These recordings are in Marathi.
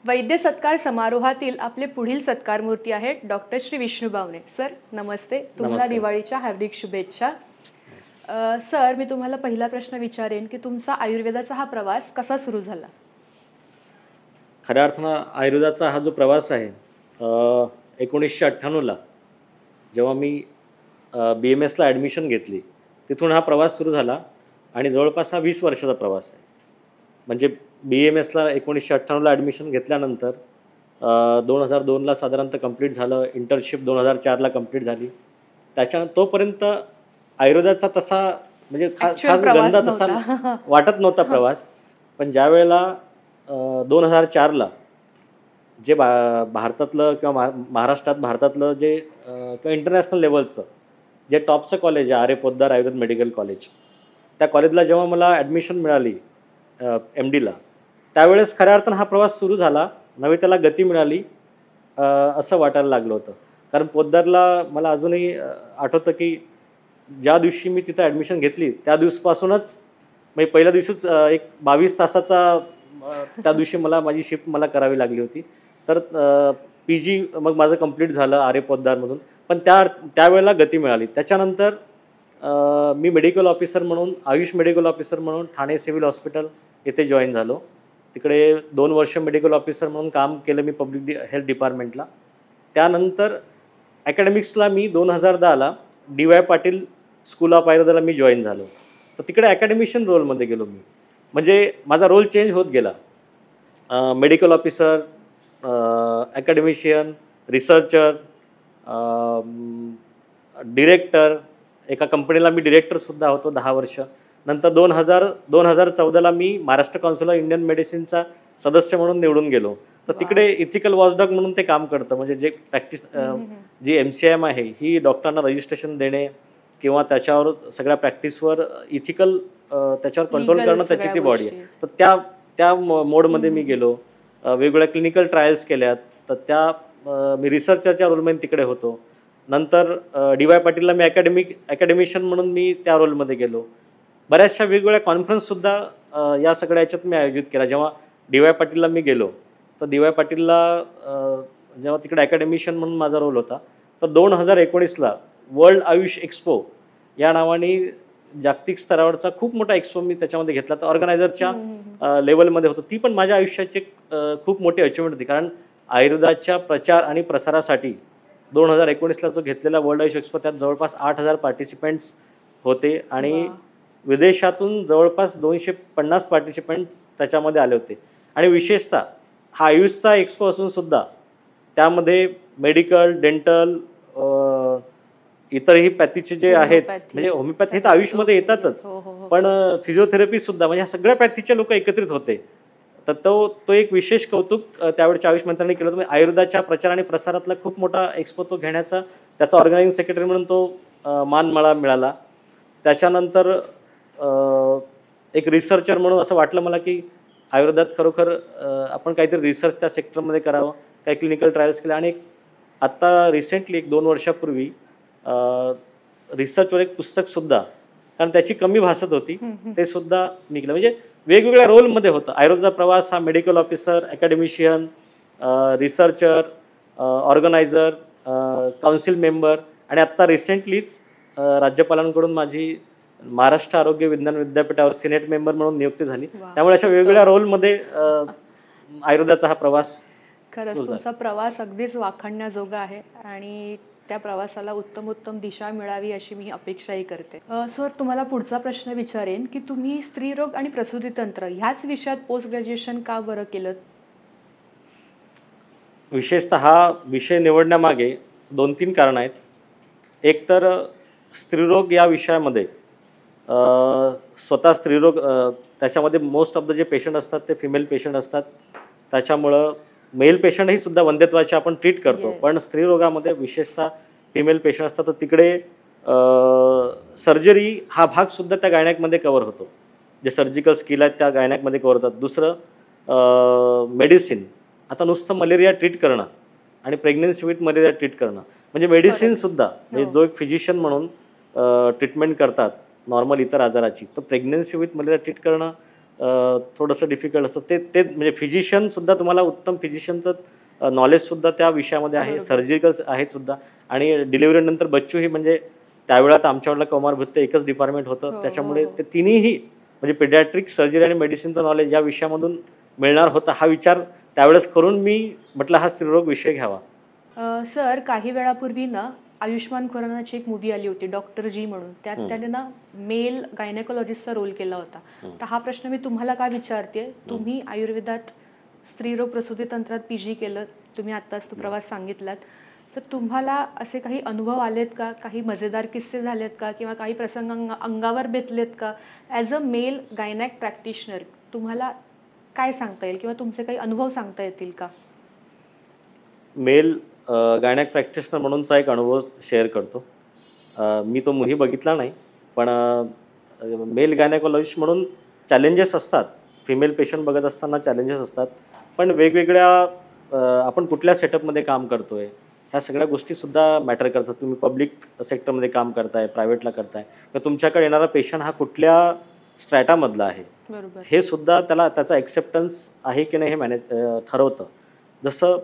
वैद्य सत्कार समारोहातील आपले पुढील सत्कार मूर्ती आहेत डॉक्टर श्री विष्णू बावणे. सर नमस्ते, तुम्हाला नमस्कार. दिवाळीच्या हार्दिक शुभेच्छा. सर मी तुम्हाला पहिला प्रश्न विचारेन की तुमचा आयुर्वेदाचा हा प्रवास कसा सुरू झाला? खऱ्या अर्थानं आयुर्वेदाचा हा जो प्रवास आहे 1998ला जेव्हा मी BMSला ॲडमिशन घेतली तिथून हा प्रवास सुरू झाला आणि जवळपास हा 20 वर्षाचा प्रवास आहे. म्हणजे BMSला 1998ला ॲडमिशन घेतल्यानंतर 2002ला साधारणतः कंप्लीट झालं. इंटर्नशिप 2004ला कंप्लीट झाली. तोपर्यंत आयुर्वेदाचा तसा म्हणजे खास गंधा तसा वाटत नव्हता प्रवास. पण ज्या वेळेला 2004ला जे भारतातलं किंवा महाराष्ट्रात भारतातलं जे किंवा इंटरनॅशनल लेवलचं जे टॉपचं कॉलेज आहे पोद्दार आयुर्वेद मेडिकल कॉलेज, त्या कॉलेजला जेव्हा मला ॲडमिशन मिळाली MDला, त्यावेळेस खऱ्या अर्थानं हा प्रवास सुरू झाला. नवी त्याला गती मिळाली असं वाटायला लागलं होतं. कारण पोद्दारला मला अजूनही आठवतं की ज्या दिवशी मी तिथं ॲडमिशन घेतली त्या दिवसापासूनच म्हणजे पहिल्या दिवशीच एक 22 तासाचा त्या दिवशी माझी शिफ्ट मला करावी लागली होती. तर PG मग माझं कंप्लीट झालं पोद्दारमधून. पण त्यावेळेला गती मिळाली. त्याच्यानंतर मी मेडिकल ऑफिसर म्हणून आयुष मेडिकल ऑफिसर म्हणून ठाणे सिव्हिल हॉस्पिटल येथे जॉईन झालो. तिकडे 2 वर्ष मेडिकल ऑफिसर म्हणून काम केलं मी पब्लिक हेल्थ डिपार्टमेंटला. त्यानंतर ॲकॅडमिक्सला मी 2010ला DY पाटील स्कूल ऑफ आयुर्वेदाला मी जॉईन झालो. तर तिकडे ॲकॅडमिशियन रोलमध्ये गेलो मी. म्हणजे माझा रोल चेंज होत गेला. Medical officer, academician, researcher, director. एका कंपनीला मी डिरेक्टरसुद्धा होतो 10 वर्ष. नंतर 2014ला मी महाराष्ट्र काउन्सिल ऑफ इंडियन मेडिसिनचा सदस्य म्हणून निवडून गेलो. तर तिकडे इथिकल वॉचडॉग म्हणून ते काम करतं. म्हणजे जे प्रॅक्टिस जी MCIM आहे ही डॉक्टरांना रजिस्ट्रेशन देणे किंवा त्याच्यावर सगळ्या प्रॅक्टिसवर इथिकल त्याच्यावर कंट्रोल करणं त्याची ती बॉडी आहे. तर त्या मोडमध्ये मी गेलो. वेगवेगळ्या क्लिनिकल ट्रायल्स केल्यात. तर मी रिसर्चरच्या रोलमध्ये तिकडे होतो. नंतर DY पाटीलला मी ॲकॅडमिशियन म्हणून मी त्या रोलमध्ये गेलो. बऱ्याचशा वेगवेगळ्या कॉन्फरन्ससुद्धा या सगळ्या ह्याच्यात मी आयोजित केला. जेव्हा DY पाटीलला मी गेलो तर DY पाटीलला जेव्हा तिकडे ॲकॅडमिशियन म्हणून माझा रोल होता, तर 2019ला वर्ल्ड आयुष एक्सपो या नावाने जागतिक स्तरावरचा खूप मोठा एक्सपो मी त्याच्यामध्ये घेतला. तर ऑर्गनायझरच्या लेवलमध्ये होतं. ती पण माझ्या आयुष्याची खूप मोठी अचिव्हमेंट होती. कारण आयुर्वेदाच्या प्रचार आणि प्रसारासाठी 2019ला जो घेतलेला वर्ल्ड आयुष एक्सपो त्यात जवळपास 8,000 पार्टिसिपेंट्स होते आणि विदेशातून जवळपास 250 पार्टिसिपेंट्स त्याच्यामध्ये आले होते. आणि विशेषतः हा आयुषचा एक्सपो असून सुद्धा त्यामध्ये मेडिकल, डेंटल, इतरही पॅथीचे जे आहेत म्हणजे होमिओपॅथी तर आयुषमध्ये येतातच, पण फिजिओथेरपी सुद्धा म्हणजे ह्या सगळ्या पॅथीचे लोक एकत्रित होते. तर तो एक विशेष कौतुक त्यावेळच्या आयुष मंत्र्यांनी केलं होतं. आयुर्वेदाच्या प्रचार आणि प्रसारातला खूप मोठा एक्सपो तो घेण्याचा त्याचा ऑर्गनायझिंग सेक्रेटरी म्हणून तो मान मला मिळाला. त्याच्यानंतर एक रिसर्चर म्हणून असं वाटलं मला की आयुर्वेदात खरोखर आपण काहीतरी रिसर्च त्या सेक्टरमध्ये करावं. काही क्लिनिकल ट्रायल्स केले आणि आत्ता रिसेंटली 1-2 वर्षापूर्वी रिसर्चवर एक पुस्तकसुद्धा, कारण त्याची कमी भासत होती, ते सुद्धा निघलं. म्हणजे वेगवेगळ्या रोलमध्ये होतं आयुर्वेदाचा प्रवास हा. Medical officer, academician, researcher, organiser, council member आणि आत्ता रिसेंटलीच राज्यपालांकडून माझी महाराष्ट्र आरोग्य विज्ञान विद्यापीठावर सिनेट मेंबर म्हणून नियुक्ती झाली. त्यामुळे अशा वेगवेगळ्या रोलमध्ये आयुर्वेदाचा हा प्रवास. खरंच तुमचा प्रवास अगदीच वाखाणण्याजोगा आहे आणि त्या प्रवासाला उत्तम दिशा मिळावी अशी मी अपेक्षाही करते. सर तुम्हाला पुढचा प्रश्न विचारेन की तुम्ही स्त्रीरोग आणि प्रसूतीतंत्र ह्याच विषयात पोस्ट ग्रॅज्युएशन का बरं केलं? विशेषतः हा विषय निवडण्यामागे 2-3 कारणं आहेत. एक तर स्त्रीरोग या विषयामध्ये स्वतः स्त्रीरोग त्याच्यामध्ये मोस्ट ऑफ द जे पेशंट असतात ते फिमेल पेशंट असतात. त्याच्यामुळं मेल पेशंटही सुद्धा वंध्यत्वाचे आपण ट्रीट करतो, पण स्त्रीरोगामध्ये विशेषतः फिमेल पेशंट असतात. तर तिकडे सर्जरी हा भाग सुद्धा त्या गायनॅकमध्ये कव्हर होतो. जे सर्जिकल स्किल आहेत त्या गायनॅकमध्ये कव्हर होतात. दुसरं मेडिसिन. आता नुसतं मलेरिया ट्रीट करणं आणि प्रेग्नन्सी विथ मलेरिया ट्रीट करणं म्हणजे मेडिसिनसुद्धा म्हणजे जो एक फिजिशियन म्हणून ट्रीटमेंट करतात नॉर्मल इतर आजाराची, तर प्रेग्नन्सी विथ मलेरिया ट्रीट करणं थोडंसं डिफिकल्ट असतं. ते ते म्हणजे फिजिशियनसुद्धा तुम्हाला उत्तम फिजिशियनचं नॉलेजसुद्धा त्या विषयामध्ये आहे, बरोबर. सर्जिकल्स आहेत सुद्धा. आणि डिलिव्हरीनंतर बच्चू ही म्हणजे त्यावेळात आमच्याकडलं कौमार भत्ते एकच डिपार्टमेंट होतं. हो, हो, त्याच्यामुळे हो. ते तिन्हीही म्हणजे पेडियाट्रिक, सर्जरी आणि मेडिसिनचं नॉलेज या विषयामधून मिळणार होता, हा विचार त्यावेळेस करून मी म्हटलं हा स्त्रीरोग विषय घ्यावा. सर काही वेळापूर्वी ना आयुष्मान खुरानाची एक मूवी आली होती डॉक्टर जी म्हणून, त्यात हं. त्याने ना मेल गायनेकोलॉजिस्टचा रोल केला होता. हं. तर हा प्रश्न मी तुम्हाला का विचारते, तुम्ही आयुर्वेदात स्त्रीरोग प्रसूती तंत्रात PG केलं, तुम्ही आत्ताच तो प्रवास सांगितलात, तर तुम्हाला असे काही अनुभव आलेत का, काही मजेदार किस्से झालेत का, किंवा काही प्रसंग अंगावर बेतलेत का? As a male gynaec practitioner तुम्हाला काय सांगता येईल, किंवा तुमचे काही अनुभव सांगता येतील का? मेल गायनॅक प्रॅक्टिशनर म्हणूनचा एक अनुभव शेअर करतो. मी तो मूव्ही बघितला नाही, पण मेल गायनॅकोलॉजिस्ट म्हणून चॅलेंजेस असतात. फिमेल पेशंट बघत असताना चॅलेंजेस असतात. पण वेगवेगळ्या आपण कुठल्या सेटअपमध्ये काम करतोय, ह्या सगळ्या गोष्टीसुद्धा मॅटर करतात. तुम्ही पब्लिक सेक्टरमध्ये काम करताय, प्रायव्हेटला करताय, तर तुमच्याकडे येणारा पेशंट हा कुठल्या स्ट्रॅटामधला आहे, बरोबर. हे सुद्धा त्याचा ॲक्सेप्टन्स आहे की नाही हे ठरवतं. जसं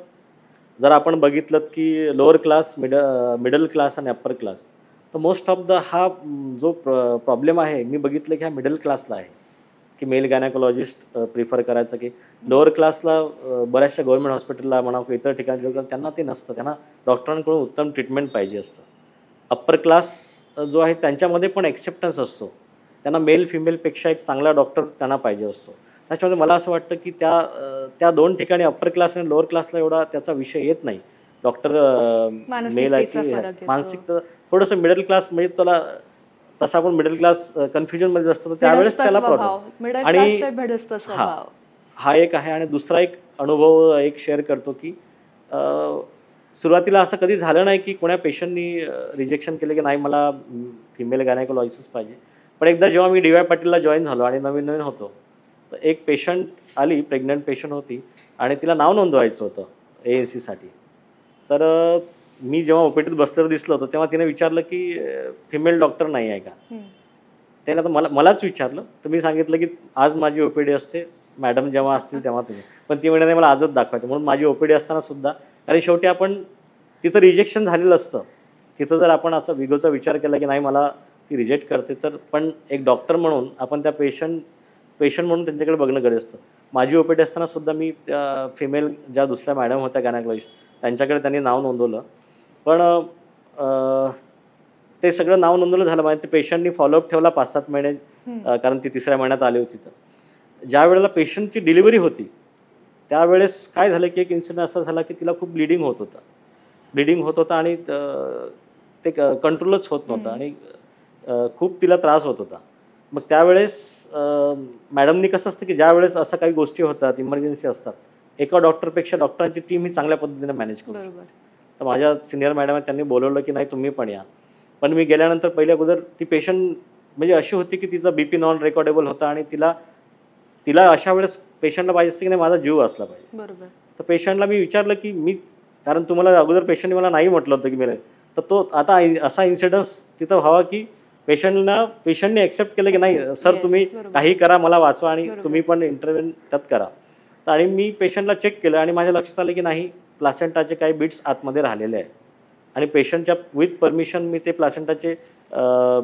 जर आपण बघितलं की लोअर क्लास, मिडल क्लास आणि अप्पर क्लास, तर मोस्ट ऑफ द हा जो प्रॉब्लेम आहे, मी बघितलं की हा मिडल क्लासला आहे, की मेल गायनॅकोलॉजिस्ट प्रिफर करायचं. की लोअर क्लासला बऱ्याचशा गव्हर्नमेंट हॉस्पिटलला म्हणा किंवा इतर ठिकाणी त्यांना ते नसतं, त्यांना डॉक्टरांकडून उत्तम ट्रीटमेंट पाहिजे असतं. अप्पर क्लास जो आहे त्यांच्यामध्ये पण ॲक्सेप्टन्स असतो, त्यांना मेल फिमेलपेक्षा एक चांगला डॉक्टर त्यांना पाहिजे असतो. त्याच्यामध्ये मला असं वाटतं की त्या दोन ठिकाणी अप्पर क्लास आणि लोअर क्लासला एवढा त्याचा विषय येत नाही. डॉक्टर मेल आहे मानसिकतेचा की फरक येतो. मानसिक थोडंसं मिडल क्लास म्हणजे त्याला तसा आपण मिडल क्लास कन्फ्युजनमध्ये असतो, तर त्यावेळेस भिडस्त त्याला स्वभाव, प्रॉब्लेम. मिडल आणि क्लासचा भिडस्त हां, स्वभाव. हा एक आहे. आणि दुसरा एक अनुभव एक शेअर करतो की सुरुवातीला असं कधी झालं नाही की कोण्या पेशंटनी रिजेक्शन केलं की नाही मला फिमेल गायनॅकोलॉजिस्ट पाहिजे. पण एकदा जेव्हा मी DY पाटीलला जॉईन झालो आणि नवीन होतो, तर एक पेशंट आली, प्रेग्नंट पेशंट होती आणि तिला नाव नोंदवायचं होतं ANCसाठी. तर मी जेव्हा OPDत बसल्यावर दिसलं होतं, तेव्हा तिने विचारलं की फिमेल डॉक्टर नाही आहे का? हं. त्याने तर मलाच विचारलं. तर मी सांगितलं की आज माझी OPD असते, मॅडम जेव्हा असतील तेव्हा तुम्ही. पण ती म्हणाली मला आजच दाखवायचं. म्हणून माझी OPD असताना सुद्धा, आणि शेवटी आपण तिथं रिजेक्शन झालेलं असतं. तिथं जर आपण असा विगोचा विचार केला की नाही मला ती रिजेक्ट करते, तर पण एक डॉक्टर म्हणून आपण त्या पेशंट म्हणून त्यांच्याकडे बघणं गरजेचं असतं. माझी OPD असताना सुद्धा मी त्या फिमेल ज्या दुसऱ्या मॅडम होत्या गायनॅकोलॉजिस्ट, त्यांच्याकडे त्यांनी नाव नोंदवलं. पण ते सगळं नाव नोंदवलं झालं पाहिजे. ते पेशंटनी फॉलोअप ठेवला 5-7 महिने, कारण ती 3ऱ्या महिन्यात आली होती. तर ज्यावेळेला पेशंटची डिलिव्हरी होती, त्यावेळेस काय झालं की एक इन्सिडेंट असा झाला की तिला खूप ब्लिडिंग होत होता आणि ते कंट्रोलच होत नव्हतं आणि खूप तिला त्रास होत होता. मग त्यावेळेस मॅडमनी कसं असतं की ज्यावेळेस असं काही गोष्टी होतात, इमर्जन्सी असतात, एका डॉक्टरपेक्षा डॉक्टरांची टीम ही चांगल्या पद्धतीने मॅनेज करू शकते. बरोबर. तर माझ्या सिनियर मॅडम आहेत, त्यांनी बोलवलं की नाही तुम्ही पण या. पण मी गेल्यानंतर पहिल्या अगोदर ती पेशंट म्हणजे अशी होती की तिचा BP नॉन रेकॉर्डेबल होता आणि तिला अशा वेळेस पेशंटला पाहिजे असतं की नाही माझा जीव असला पाहिजे. बरोबर. तर पेशंटला मी विचारलं की कारण तुम्हाला अगोदर पेशंटने मला नाही म्हटलं होतं की मेल, तर तो आता असा इन्सिडन्स तिथं व्हावा की पेशंटने ॲक्सेप्ट केलं की नाही सर Yes, तुम्ही बरोबर. काही करा, मला वाचवा आणि बरोबर. तुम्ही पण इंटरव्हेन त्यात करा. तर आणि मी पेशंटला चेक केलं आणि माझ्या लक्षात आलं की नाही प्लासेंटाचे काही बिट्स आतमध्ये राहिलेले आहेत. आणि पेशंटच्या विथ परमिशन मी ते प्लासेंटाचे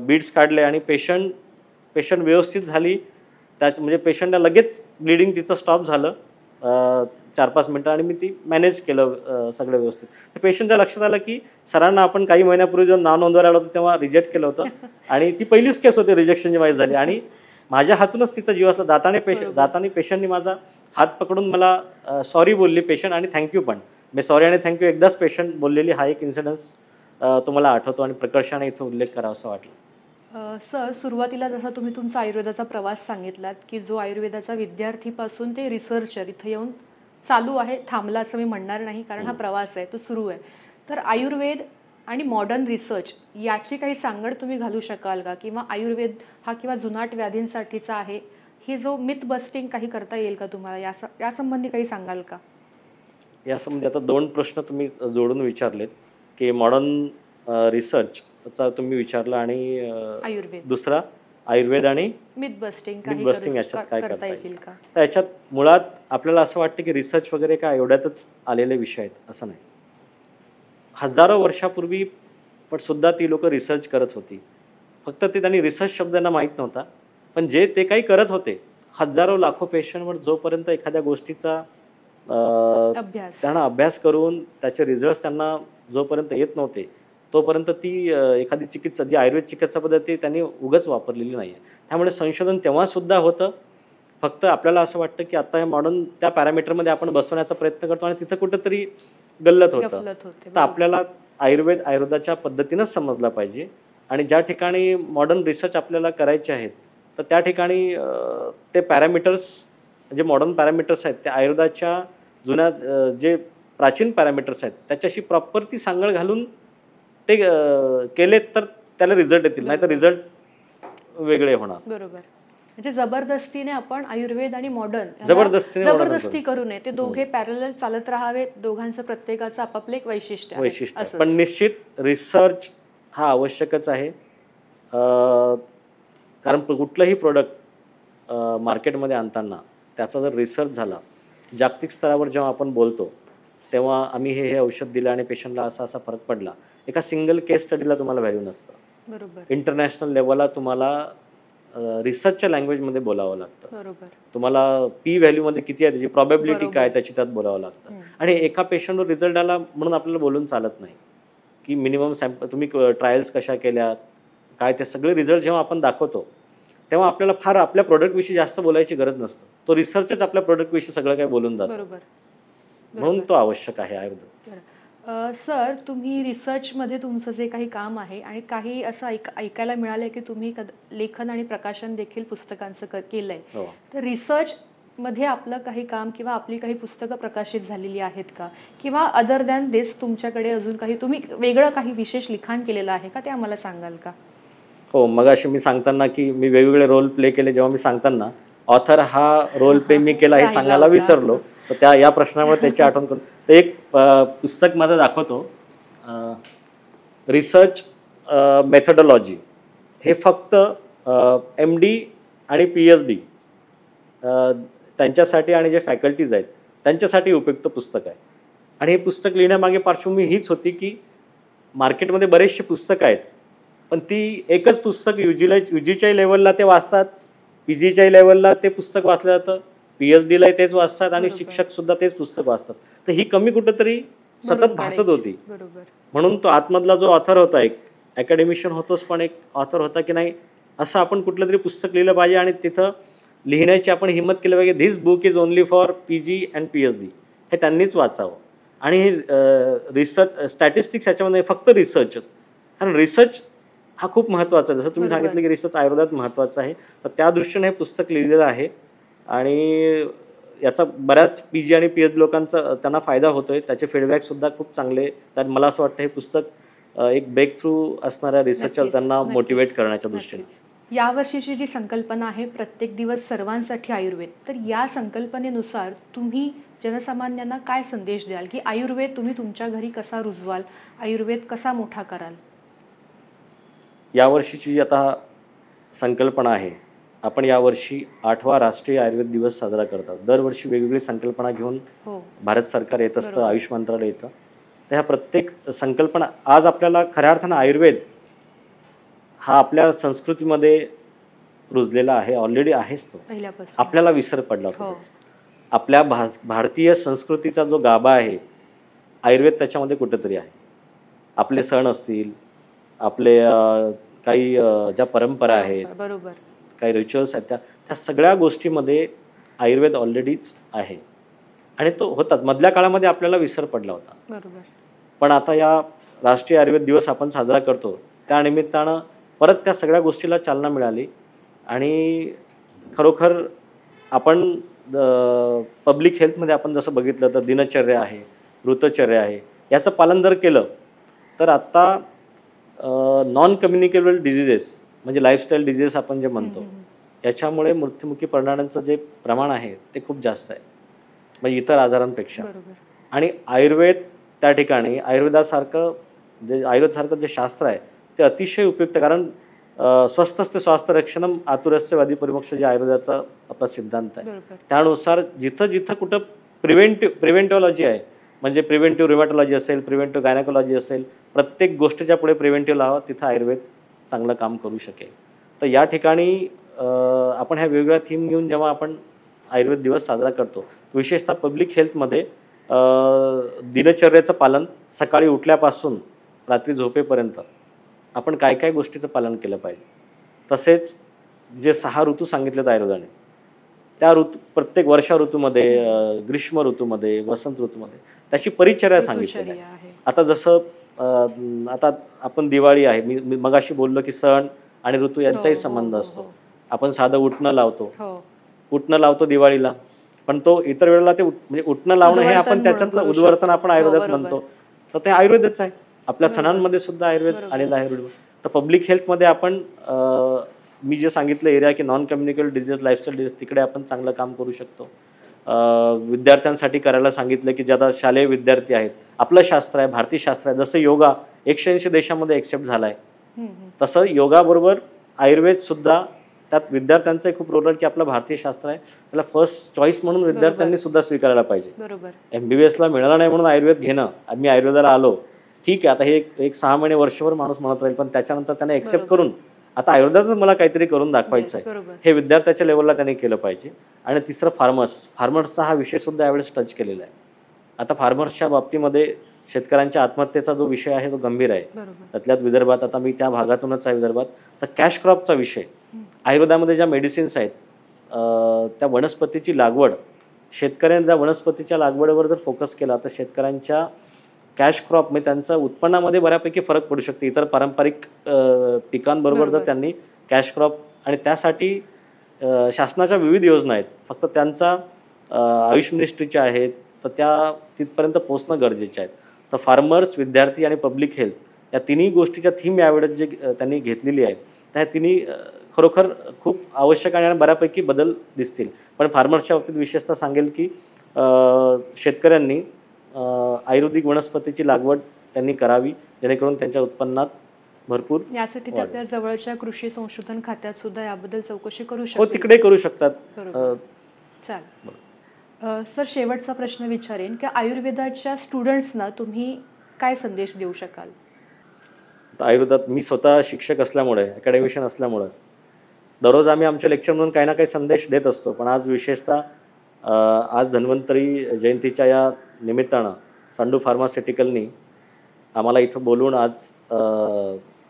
बीड्स काढले आणि पेशंट व्यवस्थित झाली. म्हणजे पेशंटला लगेच ब्लिडिंग तिचं स्टॉप झालं 4-5 मिनटं आणि मी ती मॅनेज केलं सगळं व्यवस्थित. तर पेशंटच्या लक्षात आलं की सरांना आपण काही महिन्यापूर्वी जेव्हा नाव नोंदवायला आलो होतो तेव्हा रिजेक्ट केलं होतं आणि ती पहिलीच केस होती रिजेक्शनची माझी झाली आणि माझ्या हातूनच तिचा जीव असला. बरोबर. दाताने पेशंटनी माझा हात पकडून मला सॉरी बोलली पेशंट आणि थँक्यू पण. मी सॉरी आणि थँक्यू एकदाच पेशंट बोललेली. हा एक इन्सिडन्स तुम्हाला आठवतो आणि प्रकर्षाने इथं उल्लेख करावा असं वाटलं. सर सुरुवातीला जसा तुम्ही तुमचा आयुर्वेदाचा प्रवास सांगितलात की जो आयुर्वेदाचा विद्यार्थीपासून ते रिसर्चर इथं येऊन चालू आहे, थांबला असं मी म्हणणार नाही, कारण हा प्रवास आहे तो सुरू आहे. तर आयुर्वेद आणि मॉडर्न रिसर्च याची काही सांगड तुम्ही घालू शकाल का, किंवा आयुर्वेद हा किंवा जुनाट व्याधींसाठीचा आहे, ही जो मिथ बस्टिंग काही करता येईल का तुम्हाला, यासंबंधी काही सांगाल का? यासंबंधी आता 2 प्रश्न तुम्ही जोडून विचारलेत की मॉडर्न रिसर्चचा तुम्ही विचारला आणि आयुर्वेद. दुसरा आयुर्वेद आणि मिथ बस्टिंग Myth busting याच्यात काय करता करता येईल का? तर याच्यात मुळात आपल्याला असं वाटतं की रिसर्च वगैरे काय एवढ्यातच आलेले विषय आहेत, असं नाही. हजारो वर्षापूर्वी पण सुद्धा ती लोक रिसर्च करत होती. फक्त ते त्यांनी रिसर्च शब्द त्यांना माहीत नव्हता. पण जे ते काही करत होते, हजारो लाखो पेशंटवर जोपर्यंत एखाद्या गोष्टीचा अभ्यास. त्यांना अभ्यास करून त्याचे रिझल्ट्स त्यांना जोपर्यंत येत नव्हते, तोपर्यंत ती एखादी चिकित्सा जी आयुर्वेद चिकित्सा पद्धती त्यांनी उगाच वापरलेली नाही आहे. त्यामुळे संशोधन तेव्हासुद्धा होतं. फक्त आपल्याला असं वाटतं की आता हे मॉडर्न त्या पॅरामीटरमध्ये आपण बसवण्याचा प्रयत्न करतो आणि तिथं कुठेतरी गल्लत होतं. गफलत होते. तर बरोबर. आपल्याला आयुर्वेदाच्या पद्धतीनंच समजला पाहिजे आणि ज्या ठिकाणी मॉडर्न रिसर्च आपल्याला करायचे आहेत, तर त्या ठिकाणी ते पॅरामीटर्स जे मॉडर्न पॅरामीटर्स आहेत ते आयुर्वेदाच्या जुन्या जे प्राचीन पॅरामीटर्स आहेत त्याच्याशी प्रॉपर ती सांगड घालून ते केलेत तर त्याला रिझल्ट येतील, नाही तर बरोबर. रिझल्ट वेगळे होणार. बरोबर. म्हणजे जबरदस्तीने आपण आयुर्वेद आणि मॉडर्न जबरदस्तीने modern जबरदस्ती करू. करू नये. ते दोघे पॅरलल चालत राहावेत. दोघांचं प्रत्येकाचं आपापलं एक वैशिष्ट्य आहे. वैशिष्ट्य आहे. असंच. पण निश्चित रिसर्च हा आवश्यकच आहे. कारण कुठलंही प्रोडक्ट मार्केटमध्ये आणताना त्याचा जर रिसर्च झाला, जागतिक स्तरावर जेव्हा आपण बोलतो तेव्हा आम्ही हे औषध दिलं आणि पेशंटला असा असा फरक पडला, एका सिंगल केस स्टडीला तुम्हाला व्हॅल्यू नसतं. बरोबर. इंटरनॅशनल लेवलला तुम्हाला रिसर्चच्या लँग्वेजमध्ये बोलावं लागतं. बरोबर. तुम्हाला पी व्हॅल्यूमध्ये किती आहे, त्याची प्रॉबॅबिलिटी बरोबर. काय, त्याची त्यात बोलावं लागतं. आणि एका पेशंटवर रिझल्ट आला म्हणून आपल्याला बोलून चालत नाही की मिनिमम तुम्ही ट्रायल्स कशा केल्या, काय ते सगळे रिझल्ट जेव्हा आपण दाखवतो तेव्हा आपल्याला फार आपल्या प्रोडक्टविषयी जास्त बोलायची गरज नसतं. तो रिसर्चच आपल्या प्रोडक्टविषयी सगळं काही बोलून जातो. बरोबर. म्हणून तो आवश्यक आहे आयुर्वेद. सर, तुम्ही रिसर्चमध्ये तुमचं जे काही काम आहे आणि काही असं ऐकायला मिळालंय की तुम्ही लेखन आणि प्रकाशन देखील पुस्तकांचं केलंय. हो. तर रिसर्चमध्ये आपलं काही काम किंवा आपली काही पुस्तकं प्रकाशित झालेली आहेत का? किंवा अदर दॅन दिस तुमच्याकडे अजून काही तुम्ही वेगळं काही विशेष लिखाण केलेलं आहे का, ते आम्हाला सांगाल का? हो, मगाशी मी सांगताना की मी वेगवेगळे रोल प्ले केले, जेव्हा मी सांगताना ऑथर हा रोल प्ले मी केला हे राहिला सांगायला होता. विसरलो. तर या प्रश्नामुळे त्याची आठवण करून तर एक पुस्तक माझं दाखवतो, रिसर्च मेथडॉलॉजी. हे फक्त MD आणि PhD त्यांच्यासाठी आणि जे फॅकल्टीज आहेत त्यांच्यासाठी उपयुक्त पुस्तक आहे. आणि हे पुस्तक लिहिण्यामागे पार्श्वभूमी हीच होती की मार्केटमध्ये बरेचसे पुस्तकं आहेत, पण ती एकच पुस्तक UGच्याही लेवलला ते वाचतात, PGच्याही लेवलला ते पुस्तक वाचलं जातं, PhDलाही तेच वाचतात आणि बरोबर. शिक्षक सुद्धा तेच पुस्तक वाचतात. तर ही कमी कुठंतरी सतत भरून भासत काढायची. होती. बरोबर. म्हणून तो आतमधला जो ऑथर होता, एक अकॅडमिशियन होतोच पण एक ऑथर होता की नाही, असं आपण कुठलं तरी पुस्तक लिहिलं पाहिजे आणि तिथं लिहिण्याची आपण हिंमत केली पाहिजे. This book is only for PG and PhD. हे त्यांनीच वाचावं. आणि हे रिसर्च स्टॅटिस्टिक्स ह्याच्यामध्ये फक्त रिसर्च, कारण रिसर्च हा खूप महत्त्वाचा आहे. जसं तुम्ही बरोबर. सांगितलं की रिसर्च आयुर्वेदात महत्त्वाचं आहे, तर त्या दृष्टीने हे पुस्तक लिहिलेलं आहे. आणि याचा बऱ्याच PG आणि PhD लोकांचा त्यांना फायदा होतोय. त्याचे फीडबॅकसुद्धा खूप चांगले. तर मला असं वाटतं हे पुस्तक एक ब्रेक थ्रू असणाऱ्या रिसर्चर नक्कीच, त्यांना नक्कीच, मोटिवेट करण्याच्या दृष्टीने. नक्कीच. यावर्षीची जी संकल्पना आहे प्रत्येक दिवस सर्वांसाठी आयुर्वेद, तर या संकल्पनेनुसार तुम्ही जनसामान्यांना काय संदेश द्याल की आयुर्वेद तुम्ही तुमच्या घरी कसा रुजवाल, आयुर्वेद कसा मोठा कराल? यावर्षीची जी आता संकल्पना आहे, आपण यावर्षी 8वा राष्ट्रीय आयुर्वेद दिवस साजरा करतात. दरवर्षी वेगवेगळी संकल्पना घेऊन हो. भारत सरकार येत असतं, बरोबर. आयुष मंत्रालय येतं. तर ह्या प्रत्येक संकल्पना आज आपल्याला खऱ्या अर्थानं आयुर्वेद हा आपल्या संस्कृतीमध्ये रुजलेला आहे, ऑलरेडी आहेच तो. पहिल्यापासून. आपल्याला विसर पडला होता हो. त्याचा. आपल्या भारतीय संस्कृतीचा जो गाभा आहे, आयुर्वेद त्याच्यामध्ये कुठेतरी आहे. आपले सण असतील, आपले काही ज्या परंपरा आहेत, बरोबर. काही रिच्युअल्स आहेत, त्या सगळ्या गोष्टीमध्ये आयुर्वेद ऑलरेडीच आहे. आणि तो होताच. मधल्या काळामध्ये आपल्याला विसर पडला होता. बरोबर. पण आता या राष्ट्रीय आयुर्वेद दिवस आपण साजरा करतो, त्यानिमित्तानं परत त्या सगळ्या गोष्टीला चालना मिळाली. आणि खरोखर आपण पब्लिक हेल्थमध्ये आपण जसं बघितलं तर दिनचर्या आहे, ऋतुचर्या आहे, याचं पालन जर केलं तर आता नॉन कम्युनिकेबल डिझिजेस म्हणजे लाईफस्टाईल डिझिजेस आपण जे म्हणतो, याच्यामुळे मृत्युमुखी पडणाऱ्यांचं जे प्रमाण आहे ते खूप जास्त आहे, म्हणजे इतर आजारांपेक्षा. बरोबर. आणि आयुर्वेद त्या ठिकाणी आयुर्वेदासारखं जे शास्त्र आहे ते अतिशय उपयुक्त. कारण स्वस्थस्ते स्वास्थ्य रक्षणम आतुरस्य वादी परिमोक्ष जे आयुर्वेदाचा आपला सिद्धांत आहे, बरोबर. त्यानुसार जिथं जिथं कुठं प्रिव्हेंटिव्हॉलॉजी आहे, म्हणजे प्रिव्हेंटिव्ह रिमॅटॉलॉजी असेल, प्रिव्हेंटिव्ह गायनेकॉलॉजी असेल, प्रत्येक गोष्टीच्या पुढे प्रिव्हेंटिव्ह लावा, तिथं आयुर्वेद चांगलं काम करू शकेल. तर या ठिकाणी आपण ह्या वेगवेगळ्या थीम घेऊन जेव्हा आपण आयुर्वेद दिवस साजरा करतो, विशेषतः पब्लिक हेल्थमध्ये दिनचर्येचं पालन, सकाळी उठल्यापासून रात्री झोपेपर्यंत आपण काय काय गोष्टीचं पालन केलं पाहिजे. तसेच जे 6 ऋतू सांगितलेत आयुर्वेदाने, त्या प्रत्येक वर्षा ऋतूमध्ये, ग्रीष्म ऋतूमध्ये, वसंत ऋतूमध्ये त्याची परिचर्या सांगितलेली आहे. आता जसं आता आपण दिवाळी आहे, मी मगाशी बोललो की सण आणि ऋतू यांचाही संबंध असतो. आपण साधं उठणं लावतो दिवाळीला, पण तो इतर वेळेला ते म्हणजे उठणं लावणं हे आपण त्याच्यातलं उद्वर्तन आपण आयुर्वेदात म्हणतो, तर ते आयुर्वेदच आहे. आपल्या सणांमध्ये सुद्धा आयुर्वेद आलेला आहे. तर पब्लिक हेल्थमध्ये आपण मी जे सांगितलं एरिया की non communicable disease, lifestyle disease, तिकडे आपण चांगलं काम करू शकतो. विद्यार्थ्यांसाठी करायला सांगितलं की जे आता शालेय विद्यार्थी आहेत, आपलं शास्त्र आहे, भारतीय शास्त्र आहे, जसं योगा 180 देशामध्ये एक्सेप्ट झाला आहे, तसं योगाबरोबर आयुर्वेद सुद्धा त्यात विद्यार्थ्यांचा खूप रोल आहे की आपलं भारतीय शास्त्र आहे, त्याला फर्स्ट चॉईस म्हणून विद्यार्थ्यांनी सुद्धा स्वीकारायला पाहिजे. MBBSला मिळालं नाही म्हणून आयुर्वेद घेणं, मी आयुर्वेदाला आलो, ठीक आहे, आता हे एक 6 महिने वर्षभर माणूस म्हणत राहील, पण त्याच्यानंतर त्याने एक्सेप्ट करून आता आयुर्वेदातच मला काहीतरी करून दाखवायचं आहे, हे विद्यार्थ्याच्या लेवलला त्यांनी केलं पाहिजे. आणि तिसरं फार्मर्सचा हा विषय सुद्धा यावेळेस टच केलेला आहे. आता फार्मर्सच्या बाबतीमध्ये शेतकऱ्यांच्या आत्महत्येचा जो विषय आहे तो गंभीर आहे. त्यातल्यात विदर्भात, आता मी त्या भागातूनच आहे विदर्भात, तर कॅश क्रॉपचा विषय, आयुर्वेदामध्ये ज्या मेडिसिन्स आहेत, त्या वनस्पतीची लागवड, शेतकऱ्यांनी त्या वनस्पतीच्या लागवडीवर जर फोकस केला तर शेतकऱ्यांच्या कॅश क्रॉप म्हणजे त्यांच्या उत्पन्नामध्ये बऱ्यापैकी फरक पडू शकते इतर पारंपरिक पिकांबरोबर जर त्यांनी कॅश क्रॉप. आणि त्यासाठी शासनाच्या विविध योजना आहेत, फक्त त्यांचा आयुष मिनिस्ट्रीच्या आहेत, तर त्या तिथपर्यंत पोहोचणं गरजेचे आहेत. तर फार्मर्स, विद्यार्थी आणि पब्लिक हेल्थ या तिन्ही गोष्टीच्या थीम यावेळेस जे त्यांनी घेतलेली आहे, त्या तिन्ही खरोखर खूप आवश्यक आणि बऱ्यापैकी बदल दिसतील. पण फार्मर्सच्या बाबतीत विशेषतः सांगेल की शेतकऱ्यांनी आयुर्वेदिक वनस्पतीची लागवड त्यांनी करावी, जेणेकरून त्यांच्या उत्पन्नात भरपूर. यासाठी ते आपल्या जवळच्या कृषी संशोधन खात्यात सुद्धा याबद्दल चौकशी करू हो, शकतात. तिकडे करू शकतात. चालेल सर, शेवटचा प्रश्न विचारेन की आयुर्वेदाच्या स्टुडंट्सना तुम्ही काय संदेश देऊ शकाल? आयुर्वेदात मी स्वतः शिक्षक असल्यामुळे, अकॅडमिशियन असल्यामुळे दररोज आम्ही आमच्या लेक्चरमधून काही ना काही संदेश देत असतो. पण आज विशेषतः आज धन्वंतरी जयंतीच्या या निमित्तानं सांडू फार्मास्युटिकलनी आम्हाला इथं बोलवून आज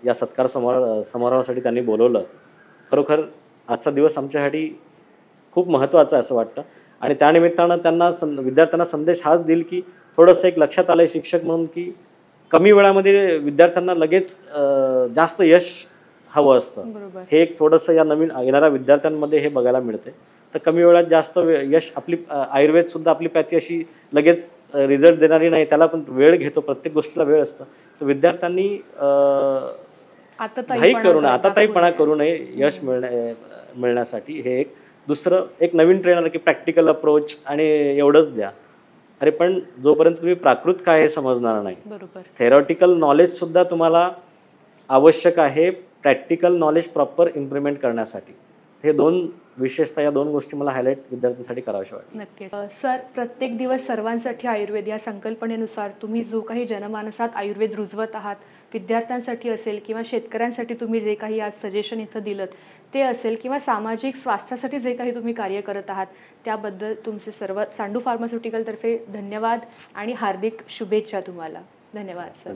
या सत्कार समारोहासाठी त्यांनी बोलवलं. खरोखर आजचा दिवस आमच्यासाठी खूप महत्त्वाचा आहे असं वाटतं. आणि त्यानिमित्तानं त्यांना विद्यार्थ्यांना संदेश हाच देईल की थोडंसं एक लक्षात आलं आहे शिक्षक म्हणून की कमी वेळामध्ये विद्यार्थ्यांना लगेच जास्त यश हवं असतं. हे एक थोडंसं या नवीन येणाऱ्या विद्यार्थ्यांमध्ये हे बघायला मिळते. तर कमी वेळात जास्त यश, आपली आयुर्वेद सुद्धा आपली पॅथी अशी लगेच रिझल्ट देणारी नाही, त्याला पण वेळ घेतो, प्रत्येक गोष्टीला वेळ असतं. तर विद्यार्थ्यांनी आताताईपणा करू नये यश मिळण्यासाठी. हे एक दुसरं एक नवीन ट्रेनर की प्रॅक्टिकल अप्रोच आणि एवढंच द्या. अरे पण जोपर्यंत तुम्ही प्राकृत काय हे समजणार नाही, थेरॉटिकल नॉलेज सुद्धा तुम्हाला आवश्यक आहे प्रॅक्टिकल नॉलेज प्रॉपर इम्प्लिमेंट करण्यासाठी. हे दोन विशेषतः या दोन गोष्टी मला हायलाईट विद्यार्थ्यांसाठी कराव्याशा वाटतात. नक्कीच सर, प्रत्येक दिवस सर्वांसाठी आयुर्वेद या संकल्पनेनुसार तुम्ही जो काही जनमानसात आयुर्वेद रुजवत आहात, विद्यार्थ्यांसाठी असेल किंवा शेतकऱ्यांसाठी तुम्ही जे काही आज सजेशन इथं दिलं ते असेल किंवा सामाजिक स्वास्थ्यासाठी जे काही तुम्ही कार्य करत आहात, त्याबद्दल तुमचे सर्व सांडू फार्मास्युटिकलतर्फे धन्यवाद आणि हार्दिक शुभेच्छा तुम्हाला. धन्यवाद सर.